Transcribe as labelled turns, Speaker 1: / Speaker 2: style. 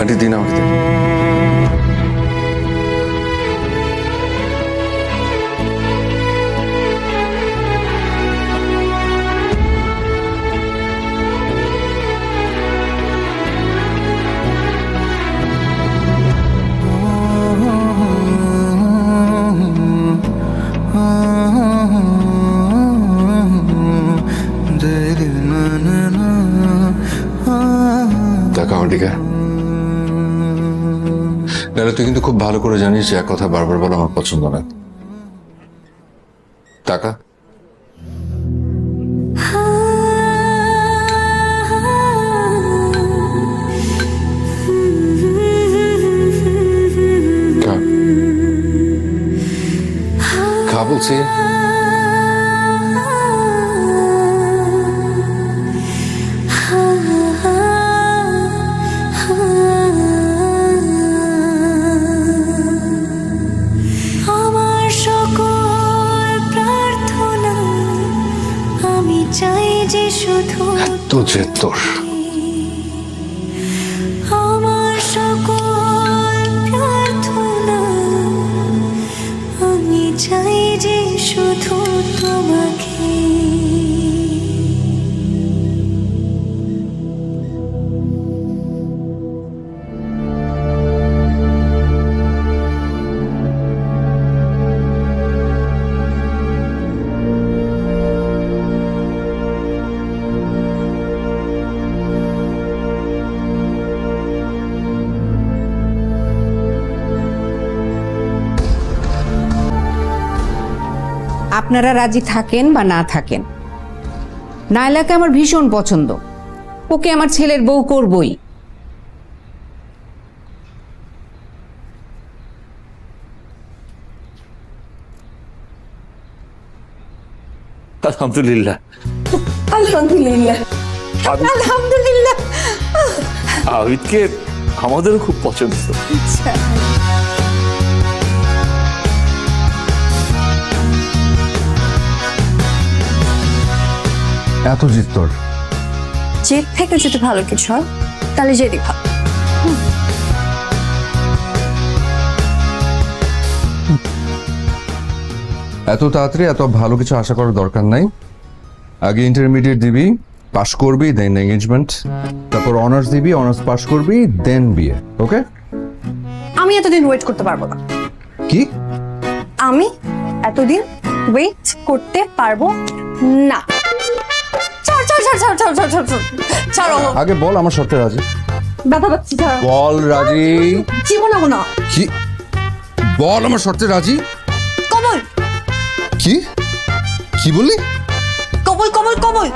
Speaker 1: Aunty দিন আমাকে দিন। দেখা দিকে নাহলে তুই কিন্তু খুব ভালো করে জানিস যে এক কথা বারবার বলা আমার পছন্দ না। টাকা খা বলছি। তুঝে তোর
Speaker 2: আমার সকল প্রার্থনা আমি চাই যে শুধু তোমাকে।
Speaker 3: আপনারা রাজি থাকেন বা না থাকেন, নায়লাকে আমার ভীষণ পছন্দ, ওকে আমার ছেলের বউ করবই।
Speaker 4: আলহামদুলিল্লাহ
Speaker 3: আলহামদুলিল্লাহ আলহামদুলিল্লাহ।
Speaker 4: আবিদকে আমাদেরও খুব পছন্দ।
Speaker 1: এত জিত তোর?
Speaker 5: জেদ থেকে যদি ভালো কিছু হয় তাহলে জেদই ভালো।
Speaker 1: এত তাড়াতাড়ি এত ভালো কিছু আশা করার দরকার নাই। আগে ইন্টারমিডিয়েট দিবি, পাশ করবি, দেন এঙ্গেজমেন্ট, তারপর অনার্স দিবি, অনার্স পাশ করবি, দেন বিয়ে। ওকে?
Speaker 5: আমি এতদিন ওয়েট করতে পারবো না।
Speaker 1: কি?
Speaker 5: আমি এতদিন ওয়েট করতে পারবো না। ছাড় ছাড় ছাড় ছাড় ছাড় ছাড় ছাড় ছাড় ছাড়ো।
Speaker 1: আগে বল আমার শর্তে রাজি।
Speaker 5: ব্যথা পাচ্ছি, ছাড়ো।
Speaker 1: বল রাজি।
Speaker 5: জীবন না।
Speaker 1: কি? বল আমার শর্তে রাজি।
Speaker 5: কমল।
Speaker 1: কি? কি বললি?
Speaker 5: কমল কমল কমল।